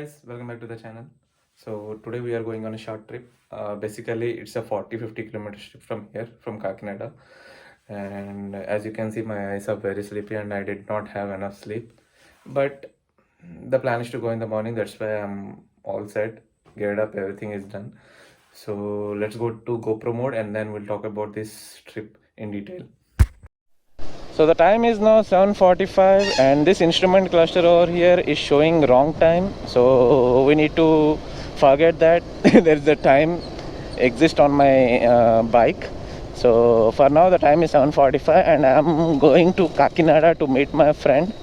guys, welcome back to the channel. So today we are going on a short trip. Basically it's a 40-50 kilometers trip from here, from Kakinada. And as you can see, my eyes are very sleepy and I did not have enough sleep. But the plan is to go in the morning. That's why I'm all set, geared up, everything is done. So let's go to GoPro mode and then we'll talk about this trip in detail. So the time is now 7:45 and this instrument cluster over here is showing wrong time. So we need to forget that there's a time exist on my bike. So for now the time is 7:45 and I'm going to Kakinada to meet my friend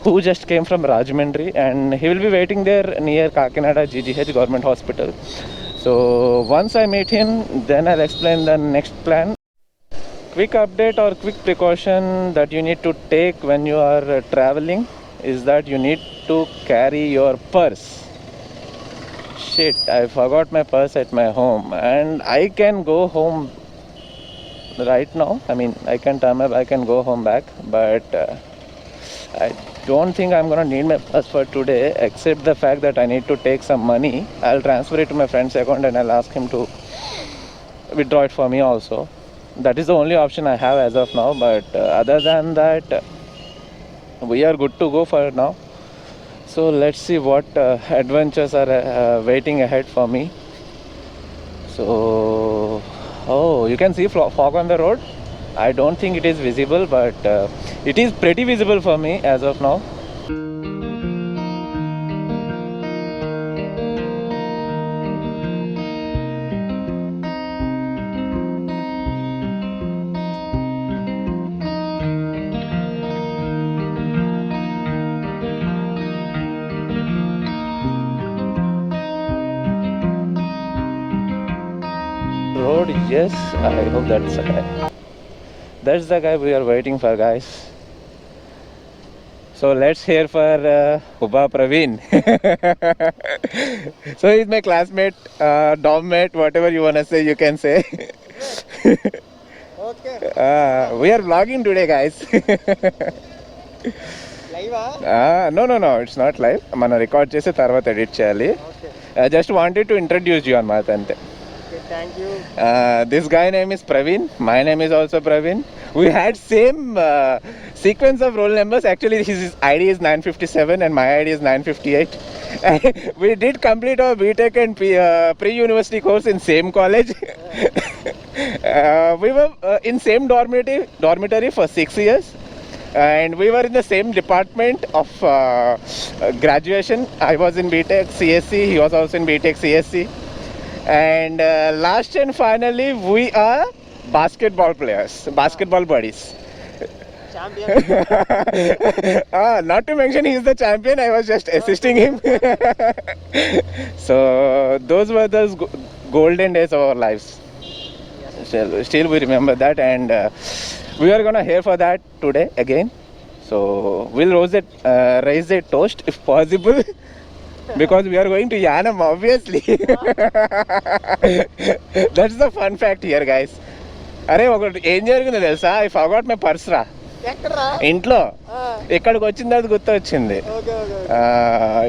who just came from Rajahmundry, and he will be waiting there near Kakinada GGH Government Hospital. So once I meet him, then I'll explain the next plan. Quick update or quick precaution that you need to take when you are traveling is that you need to carry your purse. Shit, I forgot my purse at my home and I can go home right now. I mean, I can turn my bike and go home back, but I don't think I'm gonna need my purse for today, except the fact that I need to take some money. I'll transfer it to my friend's account and I'll ask him to withdraw it for me also. That is the only option I have as of now, but other than that, we are good to go for now. So let's see what adventures are waiting ahead for me. So, oh, you can see fog on the road. I don't think it is visible, but it is pretty visible for me as of now. Road, yes, I hope that's the guy. That's the guy we are waiting for, guys. So let's hear for Uba Praveen. So he's my classmate, dorm mate, whatever you wanna say, you can say. Okay. We are vlogging today, guys. Live? No, it's not live. Mana record chesi tarvata edit cheyali. Okay. I just wanted to introduce you on మాట అంతే. Okay, thank you. This guy name is Praveen. My name is also Praveen. We had same sequence of roll numbers. Actually, his ID is 957 and my ID is 958. We did complete our BTech and pre-university course in same college. We were in same dormitory for 6 years. And we were in the same department of graduation. I was in BTech CSC. He was also in BTech CSC. And last and finally, we are basketball players, basketball buddies. Champion. Not to mention he is the champion. I was just assisting him. So those were the golden days of our lives. Still we remember that, and we are gonna hear for that today again. So we'll raise a toast if possible. Because we are going to Yanam, obviously. That's the fun fact here, guys. అరే ఒకటి ఏం జరిగిందో తెలుసా? I forgot my purse రా ఎక్కడరా? ఇంట్లో. ఇక్కడికి వచ్చిన తర్వాత గుర్తు వచ్చింది. Okay okay.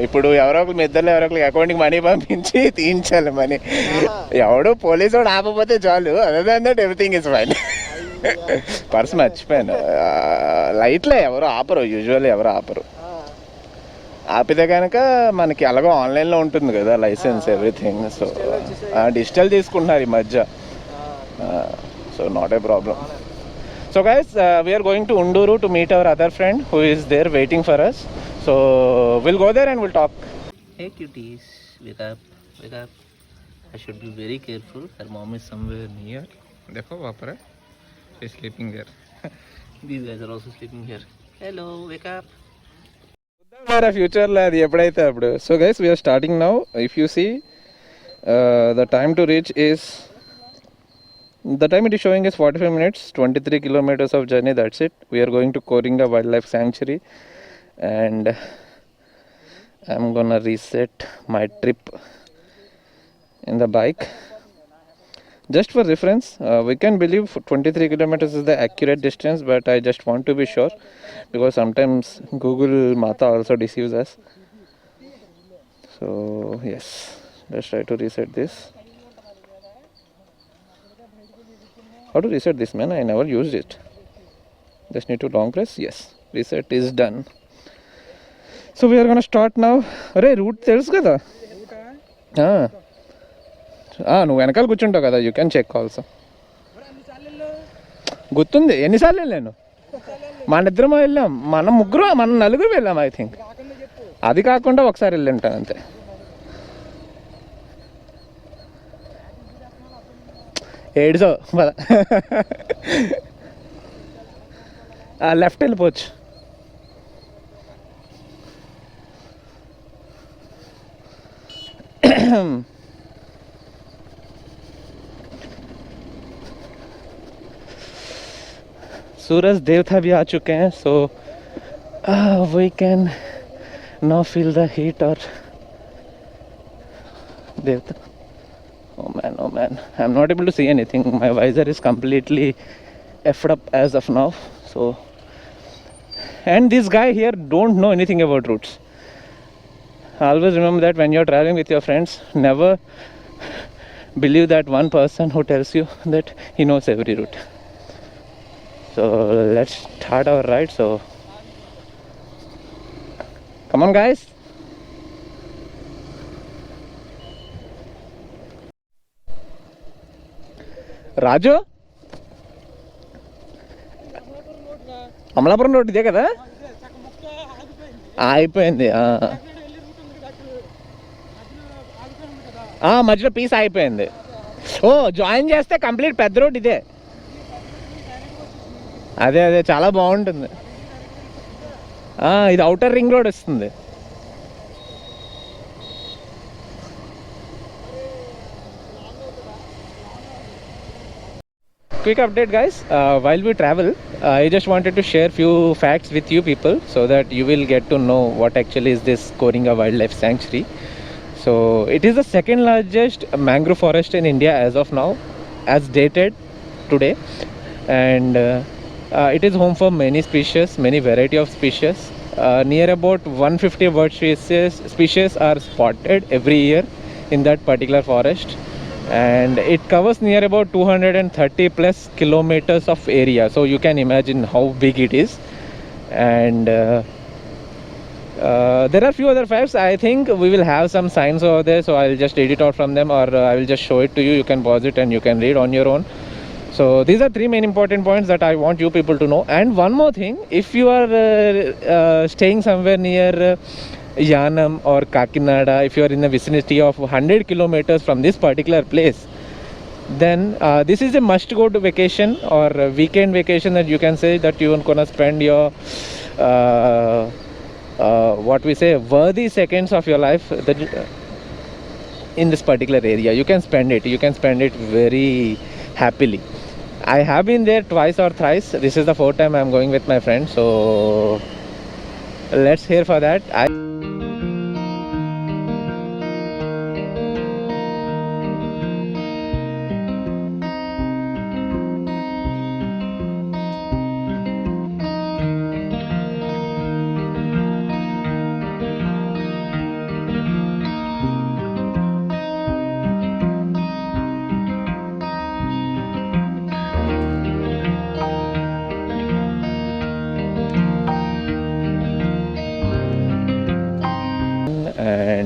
ఇప్పుడు ఎవరో ఒకరు మీ ఇద్దరు ఎవరో ఒకరికి అకౌంట్కి మనీ పంపించి తీయించాలి మనీ. ఎవడు పోలీసు వాడు ఆపకపోతే చాలు. Other than that everything is fine. Purse మర్చిపోయాను. లైట్లే ఎవరు ఆపరు, యూజువల్లీ ఎవరు ఆపరు. ఆపితే కనుక మనకి అలాగో ఆన్లైన్లో ఉంటుంది కదా లైసెన్స్ ఎవ్రీథింగ్. సో డిజిటల్ తీసుకుంటున్నారు ఈ మధ్య. So not a problem. So guys, we're going to Unduru to meet our other friend who is there waiting for us. So we'll go there and we'll talk. Hey cuties, wake up, wake up. I should be very careful. Her mom is somewhere near. देखो वहाँ पर है, she is sleeping there. These guys are also sleeping here. Hello, wake up. ఫ్యూచర్లో అది ఎప్పుడైతే అప్పుడు. So guys, we're starting now. If you see the time to reach is the time it is showing is 45 minutes, 23 kilometers of journey. That's it. We are going to Koringa Wildlife Sanctuary, and I'm gonna reset my trip in the bike. Just for reference, we can believe 23 kilometers is the accurate distance, but I just want to be sure because sometimes Google Mata also deceives us. So yes, let's try to reset this. How to reset this, man? I never used it. Just need to long press. Yes, reset is done. So we are gonna start now. అరే route తెలుసు కదా నువ్వు వెనకాల కూర్చుంటావు కదా, you can check also. గుర్తుంది ఎన్నిసార్లు వెళ్ళాను. మన ఇద్దరం వెళ్ళాం, మన నలుగురు వెళ్ళాం ఐ థింక్. అది కాకుండా ఒకసారి వెళ్ళి ఉంటాను అంతే. ఏడుసో పద. లెఫ్ట్ వెళ్ళిపోవచ్చు. सूरज देवता भी आ चुके हैं, so we can now feel the heat और देवता. Oh man, I'm not able to see anything. My visor is completely effed up as of now. So, and this guy here don't know anything about routes. Always remember that when you're traveling with your friends, never believe that one person who tells you that he knows every route. So let's start our ride. So come on guys. Raju Amalapuram road ఇదే కదా, అయిపోయింది. మధ్యలో piece అయిపోయింది. ఓ join చేస్తే complete పెద్ద road ఇదే. అదే చాలా బాగుంటుంది. ఇది అవుటర్ రింగ్ రోడ్ వస్తుంది. Quick update guys, while we travel, I just wanted to share few facts with you people so that you will get to know what actually is this Koringa Wildlife Sanctuary. So it is the second largest mangrove forest in India as of now, as dated today, and it is home for many species, many variety of species. Near about 150 bird species are spotted every year in that particular forest, and it covers near about 230 plus kilometers of area, so you can imagine how big it is. And there are few other facts. I think we will have some signs over there, so I'll just read it out from them, or I will just show it to you. You can pause it and you can read on your own. So these are three main important points that I want you people to know. And one more thing, if you are staying somewhere near Yanam or Kakinada, if you are in the vicinity of 100 kilometers from this particular place, then this is a must go to vacation or weekend vacation that you can say that you are gonna spend your what we say worthy seconds of your life that in this particular area. You can spend it very happily. I have been there twice or thrice. This is the fourth time I'm going with my friends, so let's hear for that.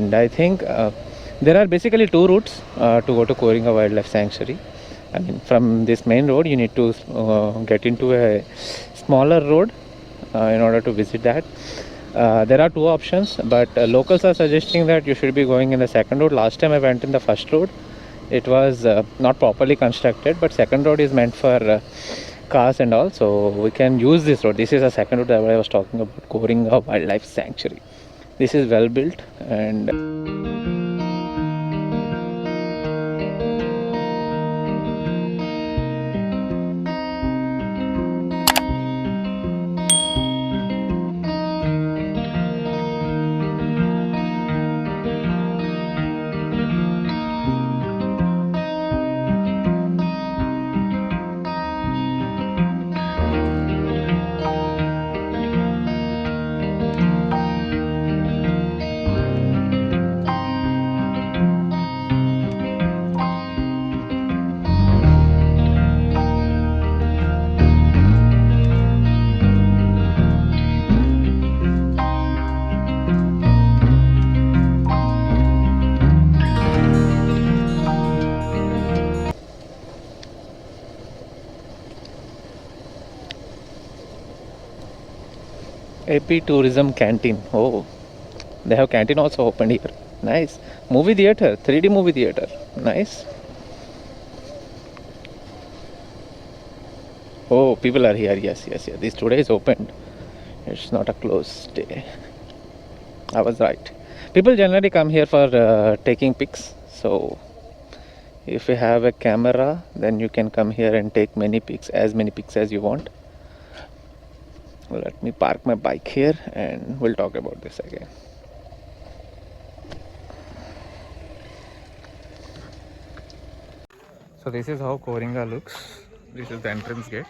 And I think there are basically two routes to go to Koringa Wildlife Sanctuary. I mean, from this main road you need to get into a smaller road in order to visit that. There are two options, but locals are suggesting that you should be going in the second road. Last time I went in the first road, it was not properly constructed, but second road is meant for cars and all, so we can use this road. This is the second road that I was talking about, Koringa Wildlife Sanctuary. This is well built and AP Tourism Canteen. Oh, they have canteen also opened here. Nice. Movie theater, 3D movie theater. Nice. Oh, people are here. Yes, yes, yes. This today is opened. It's not a closed day. I was right. People generally come here for taking pics. So, if you have a camera, then you can come here and take many pics as you want. Let me park my bike here and we'll talk about this again. So this is how Koringa looks. This is the entrance gate.